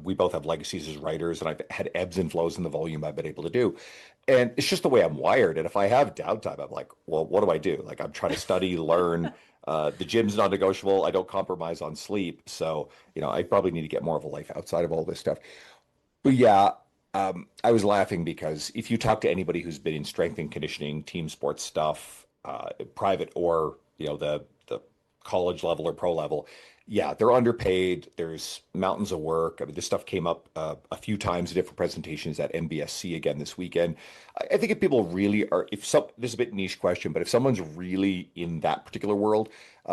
We both have legacies as writers, and I've had ebbs and flows in the volume I've been able to do. And it's just the way I'm wired. And if I have downtime, I'm like, well, what do I do? Like I'm trying to study, learn. The gym's non-negotiable. I don't compromise on sleep. So, I probably need to get more of a life outside of all this stuff. But yeah, I was laughing because if you talk to anybody who's been in strength and conditioning, team sports stuff, private or the college level or pro level, yeah, they're underpaid. There's mountains of work. I mean, this stuff came up a few times in different presentations at MBSC again this weekend. I think if people really are, if some, this is a bit niche question, but if someone's really in that particular world,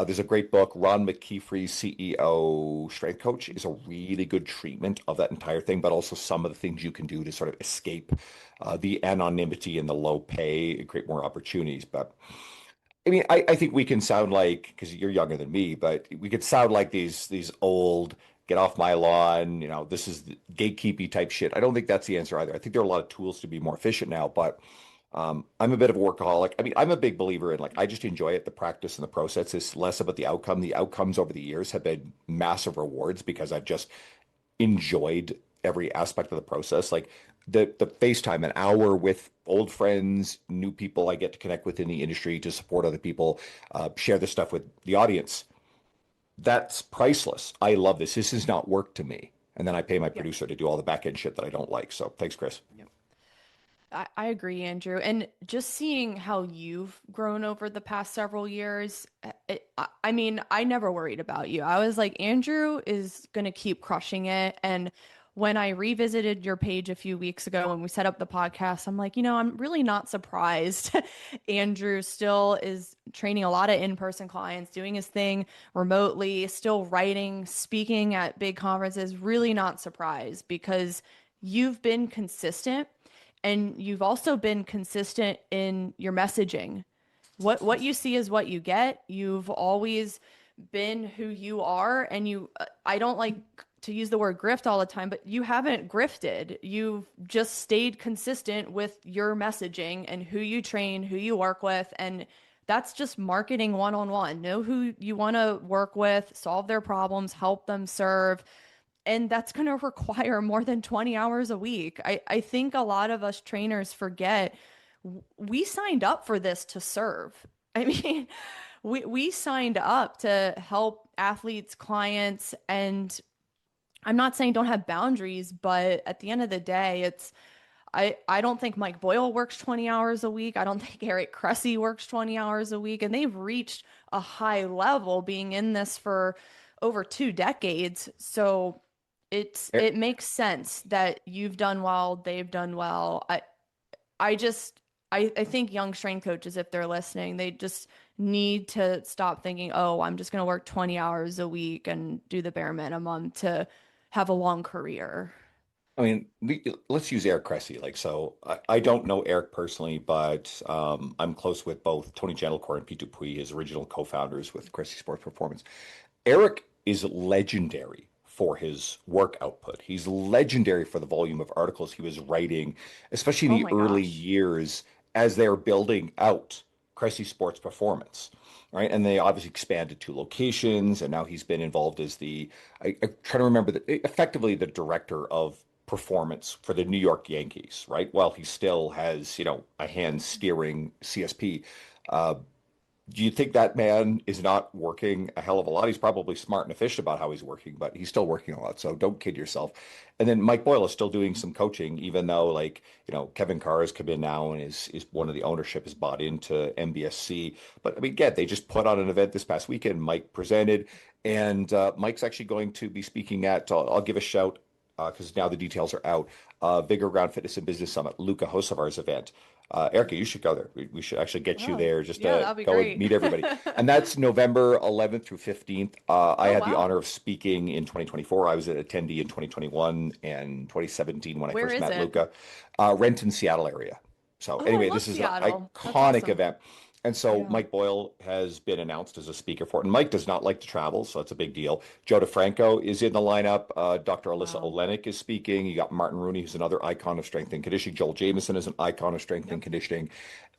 there's a great book, Ron McKeefrey's CEO Strength Coach is a really good treatment of that entire thing, but also some of the things you can do to sort of escape the anonymity and the low pay and create more opportunities. But I mean, I think we can sound like, because you're younger than me, but we could sound like these old, get off my lawn, this is the gatekeepy type shit. I don't think that's the answer either. I think there are a lot of tools to be more efficient now, but I'm a bit of a workaholic. I mean, I'm a big believer in like I just enjoy it, the practice and the process. It's less about the outcome. The outcomes over the years have been massive rewards because I've just enjoyed every aspect of the process. Like the FaceTime, an hour with old friends, new people I get to connect with in the industry to support other people, share this stuff with the audience. That's priceless. I love this. This is not work to me. And then I pay my Yep. producer to do all the back end shit that I don't like. So thanks, Chris. Yep. I agree, Andrew. And just seeing how you've grown over the past several years, I mean, I never worried about you. I was like, Andrew is going to keep crushing it. And when I revisited your page a few weeks ago when we set up the podcast, I'm like, I'm really not surprised. Andrew still is training a lot of in-person clients, doing his thing remotely, still writing, speaking at big conferences. Really not surprised because you've been consistent and you've also been consistent in your messaging. What you see is what you get. You've always been who you are, and I don't like to use the word grift all the time, but you haven't grifted. You've just stayed consistent with your messaging and who you train, who you work with, and that's just marketing one-on-one. Know who you want to work with, solve their problems, help them serve, and that's going to require more than 20 hours a week. I think a lot of us trainers forget we signed up for this to serve. I mean, we signed up to help athletes, clients, and I'm not saying don't have boundaries, but at the end of the day, I don't think Mike Boyle works 20 hours a week. I don't think Eric Cressy works 20 hours a week, and they've reached a high level being in this for over 2 decades. So it makes sense that you've done well, they've done well. I just I think young strength coaches, if they're listening, they just need to stop thinking, oh, I'm just going to work 20 hours a week and do the bare minimum to have a long career. I mean, let's use Eric Cressy. Like, so I don't know Eric personally, but I'm close with both Tony Gentilcore and Pete Dupuis, his original co-founders with Cressy Sports Performance. Eric is legendary for his work output. He's legendary for the volume of articles he was writing, especially in Oh the my early gosh. years as they're building out Cressy Sports Performance, right? And they obviously expanded to locations, and now he's been involved as I try to remember effectively the director of performance for the New York Yankees, right? While he still has, a hand steering CSP. Uh, do you think that man is not working a hell of a lot? He's probably smart and efficient about how he's working, but he's still working a lot. So don't kid yourself. And then Mike Boyle is still doing some coaching, even though like, Kevin Carr has come in now and is one of the ownership is bought into MBSC. But I mean, again, they just put on an event this past weekend. Mike presented, and Mike's actually going to be speaking at, I'll give a shout because now the details are out, Vigor Ground Fitness and Business Summit, Luca Hosavar's event. Erica, you should go there. We should actually get you Oh, there just yeah, to that'd be go and great. meet everybody. And that's November 11th through 15th. I Oh, had the wow. honor of speaking in 2024. I was an attendee in 2021 and 2017 when I Where first is met it? Luca. Renton, Seattle area. So Oh, I anyway, love this is an Seattle. That's iconic awesome. event. And so Yeah. Mike Boyle has been announced as a speaker for it. And Mike does not like to travel, so that's a big deal. Joe DeFranco is in the lineup. Dr. Alyssa Wow. Olenek is speaking. You got Martin Rooney, who's another icon of strength and conditioning. Joel Jameson is an icon of strength and Yep. conditioning.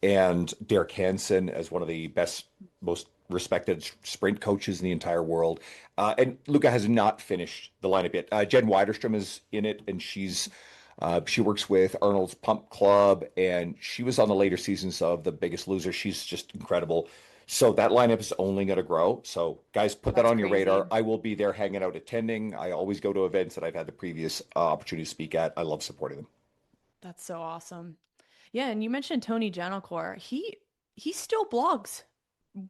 And Derek Hansen as one of the best, most respected sprint coaches in the entire world. And Luca has not finished the lineup yet. Jen Widerstrom is in it, and she works with Arnold's Pump Club, and she was on the later seasons of The Biggest Loser. She's just incredible. So that lineup is only going to grow. So guys, put that That's on your radar. crazy. I will be there hanging out, attending. I always go to events that I've had the previous opportunity to speak at. I love supporting them. That's so awesome. Yeah, and you mentioned Tony Gentilcore. He still blogs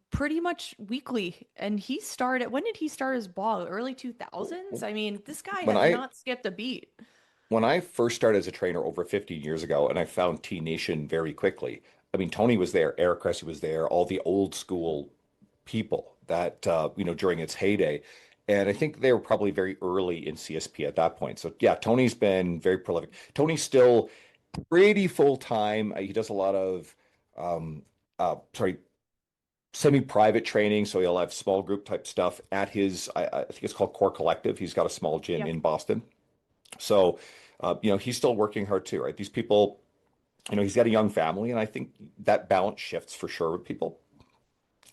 pretty much weekly. And he started, when did he start his blog? Early 2000s? I mean, this guy When has I not skipped a beat. when I first started as a trainer over 15 years ago, and I found T Nation very quickly. I mean, Tony was there, Eric Cressy was there, all the old school people that during its heyday. And I think they were probably very early in CSP at that point. So yeah, Tony's been very prolific. Tony's still pretty full time. He does a lot of sorry, semi-private training. So he'll have small group type stuff at his I think it's called Core Collective. He's got a small gym Yep. in Boston. So he's still working hard too, right? These people, he's got a young family, and I think that balance shifts for sure with people.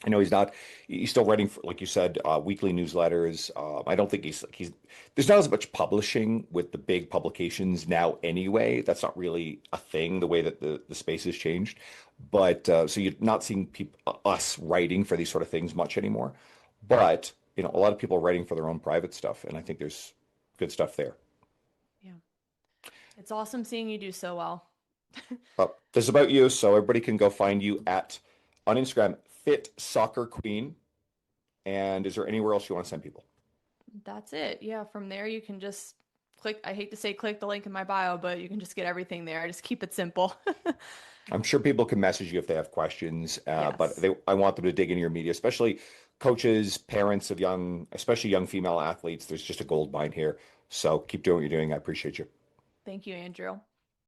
I know he's still writing for, like you said, weekly newsletters. I don't think there's not as much publishing with the big publications now anyway. That's not really a thing, the way that the space has changed. But so you're not seeing us writing for these sort of things much anymore. But you know, a lot of people writing for their own private stuff, and I think there's good stuff there. Yeah. It's awesome seeing you do so well. This is about you, so everybody can go find you at on Instagram, Fit Soccer Queen. And is there anywhere else you want to send people? That's it. Yeah, from there you can just click, I hate to say click the link in my bio, but you can just get everything there. I just keep it simple. I'm sure people can message you if they have questions, but Yes. I want them to dig into your media, especially coaches, parents of young, especially young female athletes. There's just a gold mine here. So keep doing what you're doing. I appreciate you. Thank you, Andrew.